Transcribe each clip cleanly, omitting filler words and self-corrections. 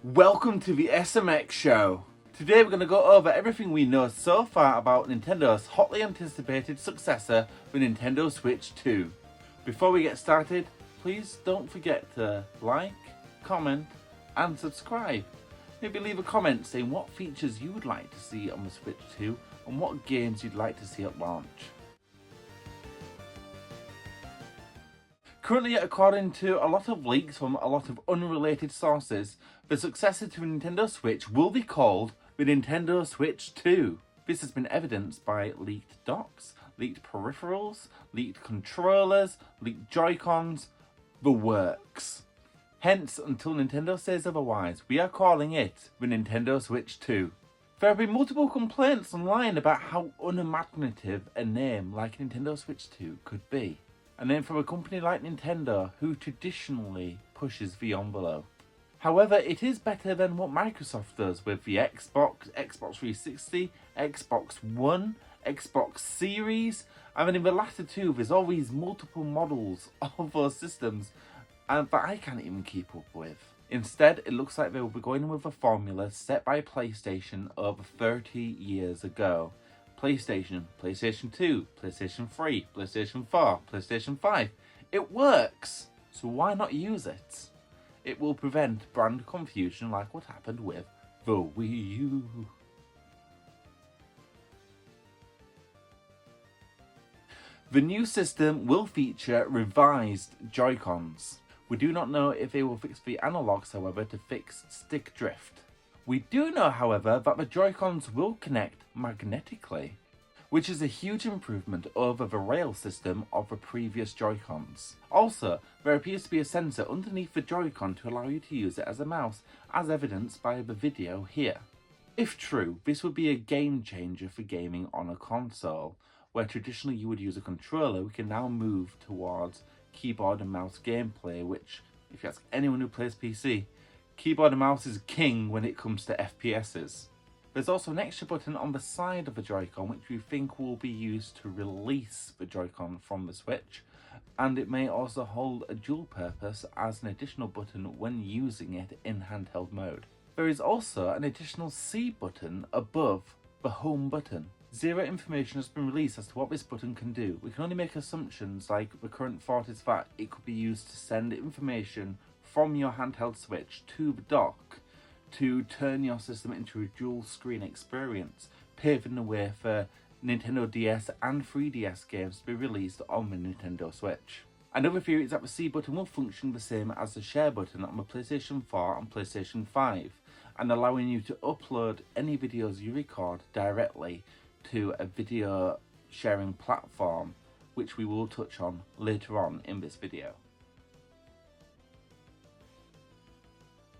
Welcome to the SMX show. Today we're going to go over everything we know so far about Nintendo's hotly anticipated successor, the Nintendo Switch 2. Before we get started, please don't forget to like, comment and subscribe. Maybe leave a comment saying what features you would like to see on the Switch 2 and what games you'd like to see at launch. Currently, according to a lot of leaks from a lot of unrelated sources, the successor to Nintendo Switch will be called the Nintendo Switch 2. This has been evidenced by leaked docks, leaked peripherals, leaked controllers, leaked Joy-Cons, the works. Hence, until Nintendo says otherwise, we are calling it the Nintendo Switch 2. There have been multiple complaints online about how unimaginative a name like Nintendo Switch 2 could be. A name from a company like Nintendo who traditionally pushes the envelope. However, it is better than what Microsoft does with the Xbox, Xbox 360, Xbox One, Xbox Series, and then in the latter two there's all these multiple models of those systems that I can't even keep up with. Instead, it looks like they will be going with a formula set by PlayStation over 30 years ago. PlayStation, PlayStation 2, PlayStation 3, PlayStation 4, PlayStation 5. It works! So why not use it? It will prevent brand confusion like what happened with the Wii U. The new system will feature revised Joy-Cons. We do not know if they will fix the analogs, however, to fix stick drift. We do know, however, that the Joy-Cons will connect magnetically, which is a huge improvement over the rail system of the previous Joy-Cons. Also, there appears to be a sensor underneath the Joy-Con to allow you to use it as a mouse, as evidenced by the video here. If true, this would be a game changer for gaming on a console, where traditionally you would use a controller. We can now move towards keyboard and mouse gameplay, which, if you ask anyone who plays PC, keyboard and mouse is king when it comes to FPSs. There's also an extra button on the side of the Joy-Con which we think will be used to release the Joy-Con from the Switch, and it may also hold a dual purpose as an additional button when using it in handheld mode. There is also an additional C button above the home button. Zero information has been released as to what this button can do. We can only make assumptions, like the current thought is that it could be used to send information from your handheld Switch to the dock to turn your system into a dual screen experience, paving the way for Nintendo DS and 3DS games to be released on the Nintendo Switch. Another theory is that the C button will function the same as the share button on the PlayStation 4 and PlayStation 5, and allowing you to upload any videos you record directly to a video sharing platform, which we will touch on later on in this video.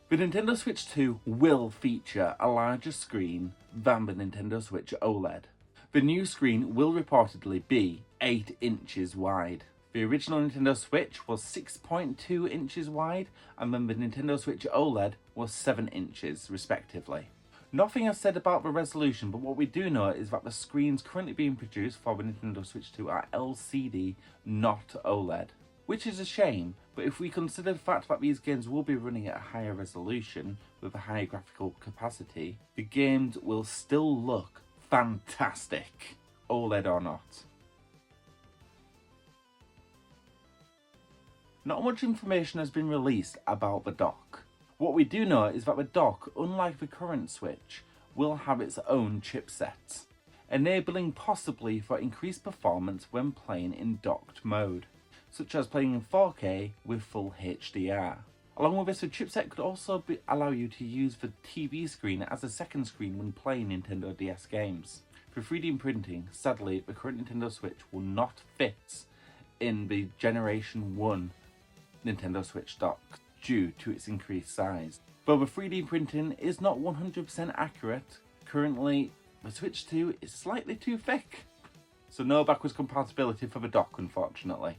The Nintendo Switch 2 will feature a larger screen than the Nintendo Switch OLED. The new screen will reportedly be 8 inches wide. The original Nintendo Switch was 6.2 inches wide, and then the Nintendo Switch OLED was 7 inches respectively. Nothing is said about the resolution, but what we do know is that the screens currently being produced for the Nintendo Switch 2 are LCD, not OLED. Which is a shame, but if we consider the fact that these games will be running at a higher resolution with a higher graphical capacity, the games will still look fantastic, OLED or not. Not much information has been released about the dock. What we do know is that the dock, unlike the current Switch, will have its own chipset, enabling possibly for increased performance when playing in docked mode, such as playing in 4K with full HDR. Along with this, the chipset could also allow you to use the TV screen as a second screen when playing Nintendo DS games. For 3D printing, sadly, the current Nintendo Switch will not fit in the Generation 1 Nintendo Switch dock due to its increased size. Though the 3D printing is not 100% accurate, currently the Switch 2 is slightly too thick, so no backwards compatibility for the dock, unfortunately.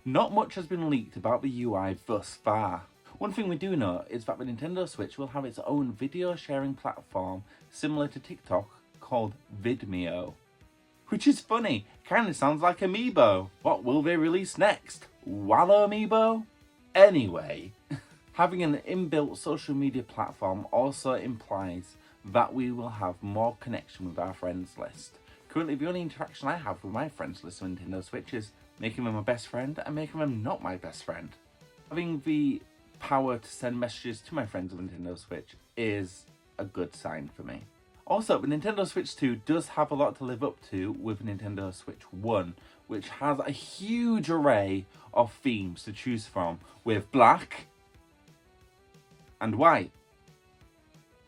Not much has been leaked about the UI thus far. One thing we do know is that the Nintendo Switch will have its own video sharing platform similar to TikTok called Vidmeo. Which is funny, kinda sounds like Amiibo. What will they release next? Wallow Amiibo? Anyway, having an inbuilt social media platform also implies that we will have more connection with our friends list. Currently, the only interaction I have with my friends list on Nintendo Switch is making them my best friend and making them not my best friend. Having the power to send messages to my friends on Nintendo Switch is a good sign for me. Also, the Nintendo Switch 2 does have a lot to live up to with Nintendo Switch 1, which has a huge array of themes to choose from, with black and white.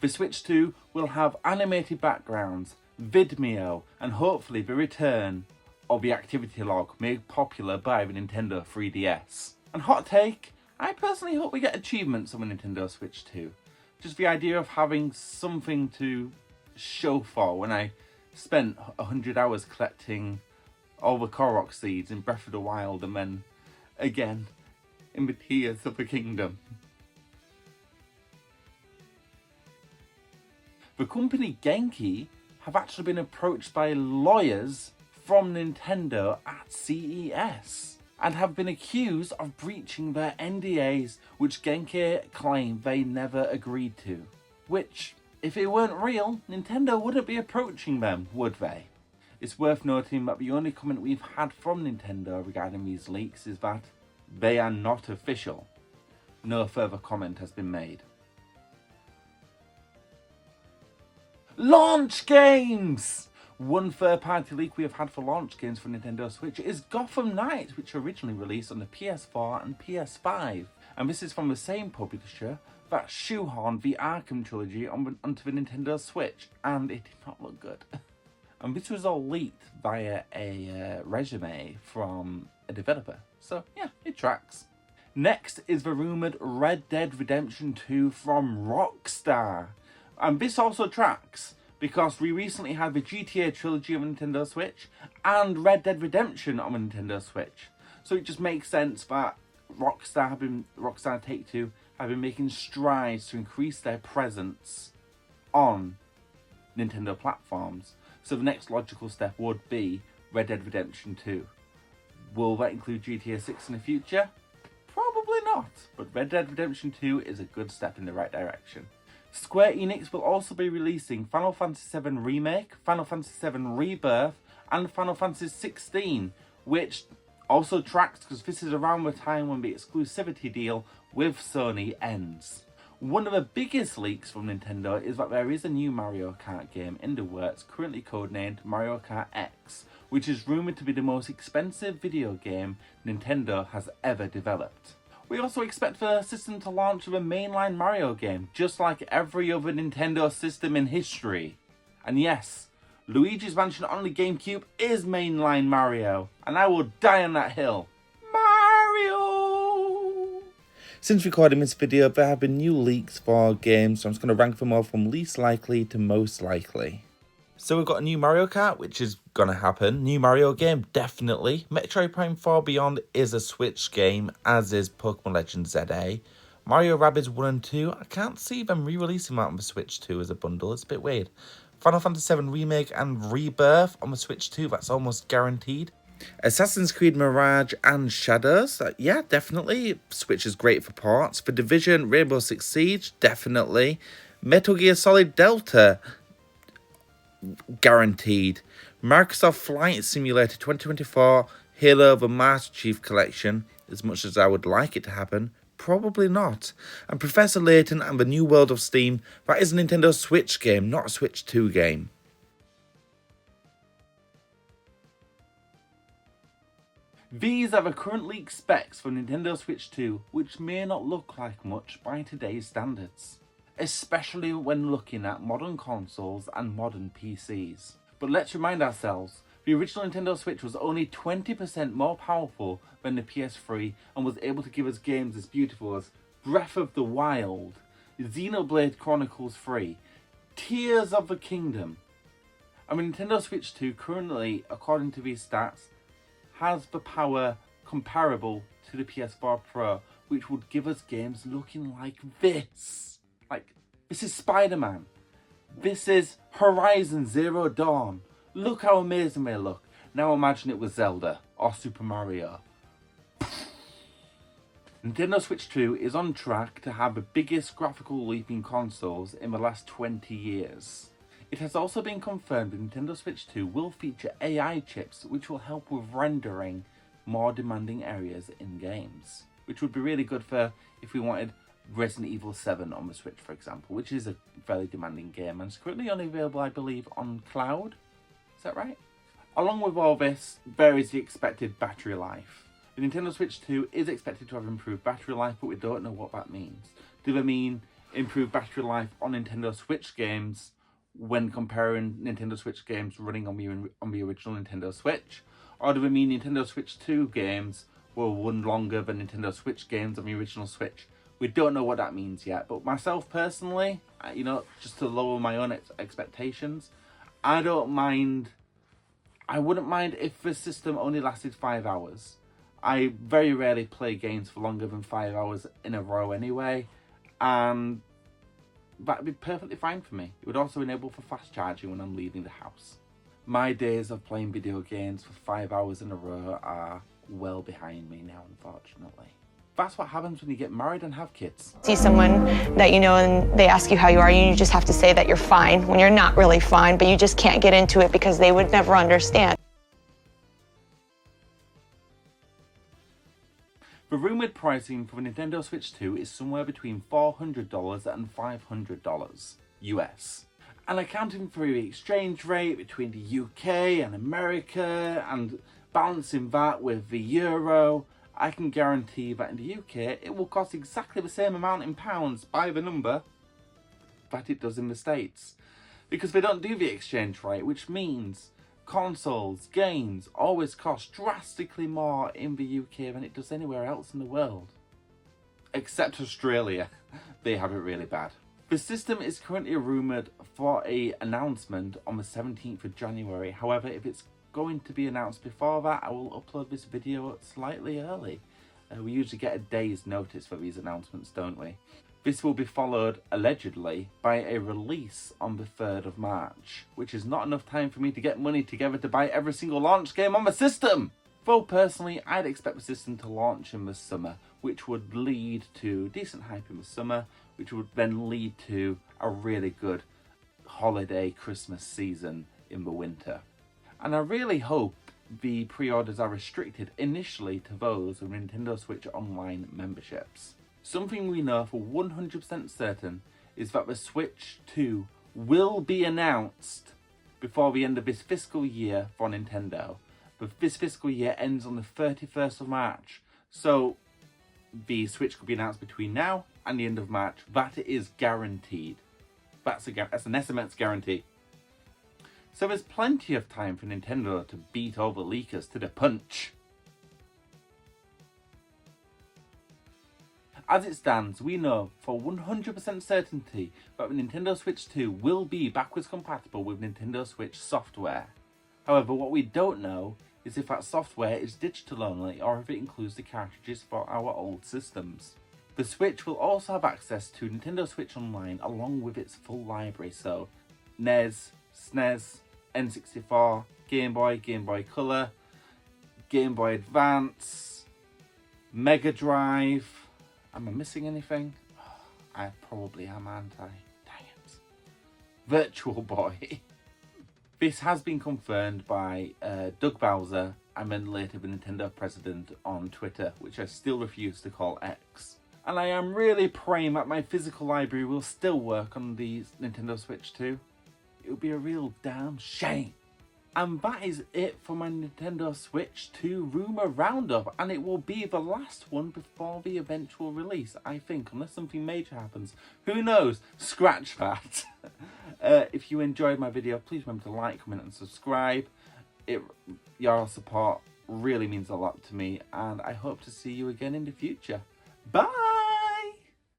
The Switch 2 will have animated backgrounds, Vidmeo, and hopefully the return of the activity log made popular by the Nintendo 3DS. And hot take, I personally hope we get achievements on the Nintendo Switch 2. Just the idea of having something to show for when I spent 100 hours collecting all the Korok seeds in Breath of the Wild and then again in the Tears of the Kingdom. The company Genki have actually been approached by lawyers from Nintendo at CES and have been accused of breaching their NDAs, which Genki claim they never agreed to. Which, if it weren't real, Nintendo wouldn't be approaching them, would they? It's worth noting that the only comment we've had from Nintendo regarding these leaks is that they are not official. No further comment has been made. Launch games! One third-party leak we have had for launch games for Nintendo Switch is Gotham Knights, which originally released on the PS4 and PS5. And this is from the same publisher that shoehorned the Arkham trilogy onto the Nintendo Switch, and it did not look good. And this was all leaked via a resume from a developer. So yeah, it tracks. Next is the rumoured Red Dead Redemption 2 from Rockstar. And this also tracks because we recently had the GTA trilogy on Nintendo Switch and Red Dead Redemption on the Nintendo Switch. So it just makes sense that Rockstar Take-Two have been making strides to increase their presence on Nintendo platforms. So the next logical step would be Red Dead Redemption 2. Will that include GTA 6 in the future? Probably not, but Red Dead Redemption 2 is a good step in the right direction. Square Enix will also be releasing Final Fantasy VII Remake, Final Fantasy VII Rebirth, and Final Fantasy XVI, which also tracks because this is around the time when the exclusivity deal with Sony ends. One of the biggest leaks from Nintendo is that there is a new Mario Kart game in the works, currently codenamed Mario Kart X, which is rumoured to be the most expensive video game Nintendo has ever developed. We also expect the system to launch with a mainline Mario game, just like every other Nintendo system in history. And yes, Luigi's Mansion on the GameCube is mainline Mario, and I will die on that hill. Mario! Since recording this video, there have been new leaks for games, so I'm just going to rank them all from least likely to most likely. So we've got a new Mario Kart, which is going to happen. New Mario game, definitely. Metroid Prime 4 Beyond is a Switch game, as is Pokemon Legends ZA. Mario Rabbids 1 and 2, I can't see them re-releasing that on the Switch 2 as a bundle. It's a bit weird. Final Fantasy VII Remake and Rebirth on the Switch 2, that's almost guaranteed. Assassin's Creed Mirage and Shadows, yeah, definitely. Switch is great for ports. The Division, Rainbow Six Siege, definitely. Metal Gear Solid Delta, guaranteed. Microsoft Flight Simulator 2024, Halo the Master Chief Collection, as much as I would like it to happen, probably not. And Professor Layton and the New World of Steam, that is a Nintendo Switch game, not a Switch 2 game. These are the current leaked specs for Nintendo Switch 2, which may not look like much by today's standards, especially when looking at modern consoles and modern PCs. But let's remind ourselves, the original Nintendo Switch was only 20% more powerful than the PS3 and was able to give us games as beautiful as Breath of the Wild, Xenoblade Chronicles 3, Tears of the Kingdom. And the Nintendo Switch 2 currently, according to these stats, has the power comparable to the PS4 Pro, which would give us games looking like this. Like, this is Spider-Man. This is Horizon Zero Dawn. Look how amazing they look. Now imagine it was Zelda or Super Mario. Nintendo Switch 2 is on track to have the biggest graphical leap in consoles in the last 20 years. It has also been confirmed that Nintendo Switch 2 will feature AI chips which will help with rendering more demanding areas in games, which would be really good for if we wanted Resident Evil 7 on the Switch, for example, which is a fairly demanding game and is currently only available, I believe, on cloud. Is that right? Along with all this, there is the expected battery life. The Nintendo Switch 2 is expected to have improved battery life, but we don't know what that means. Do they mean improved battery life on Nintendo Switch games when comparing Nintendo Switch games running on the original Nintendo Switch? Or do they mean Nintendo Switch 2 games will run longer than Nintendo Switch games on the original Switch? We don't know what that means yet, but myself personally, just to lower my own expectations, I wouldn't mind if the system only lasted 5 hours. I very rarely play games for longer than 5 hours in a row anyway, and that'd be perfectly fine for me. It would also enable for fast charging when I'm leaving the house. My days of playing video games for 5 hours in a row are well behind me now, unfortunately. That's what happens when you get married and have kids. See someone that you know and they ask you how you are, and you just have to say that you're fine when you're not really fine, but you just can't get into it because they would never understand. The rumoured pricing for the Nintendo Switch 2 is somewhere between $400 and $500 US. And accounting for the exchange rate between the UK and America and balancing that with the euro, I can guarantee that in the UK it will cost exactly the same amount in pounds by the number that it does in the States. Because they don't do the exchange rate, which means consoles, games always cost drastically more in the UK than it does anywhere else in the world. Except Australia. They have it really bad. The system is currently rumoured for an announcement on the 17th of January. However, if it's going to be announced before that, I will upload this video slightly early. We usually get a day's notice for these announcements, don't we? This will be followed, allegedly, by a release on the 3rd of March, which is not enough time for me to get money together to buy every single launch game on the system! Though personally, I'd expect the system to launch in the summer, which would lead to decent hype in the summer, which would then lead to a really good holiday Christmas season in the winter. And I really hope the pre-orders are restricted initially to those with Nintendo Switch Online memberships. Something we know for 100% certain is that the Switch 2 will be announced before the end of this fiscal year for Nintendo. But this fiscal year ends on the 31st of March. So the Switch could be announced between now and the end of March. That is guaranteed. That's an SMS guarantee. So there's plenty of time for Nintendo to beat all the leakers to the punch. As it stands, we know for 100% certainty that the Nintendo Switch 2 will be backwards compatible with Nintendo Switch software. However, what we don't know is if that software is digital only or if it includes the cartridges for our old systems. The Switch will also have access to Nintendo Switch Online along with its full library, so NES, SNES, N64, Game Boy, Game Boy Color, Game Boy Advance, Mega Drive. Am I missing anything? I probably am, aren't I? Dang it. Virtual Boy. This has been confirmed by Doug Bowser and then later the Nintendo president on Twitter, which I still refuse to call X. And I am really praying that my physical library will still work on the Nintendo Switch 2. It would be a real damn shame. And that is it for my Nintendo Switch 2 rumour roundup, and it will be the last one before the eventual release, I think, unless something major happens. Who knows? Scratch that. If you enjoyed my video, please remember to like, comment and subscribe. Your support really means a lot to me, and I hope to see you again in the future. Bye!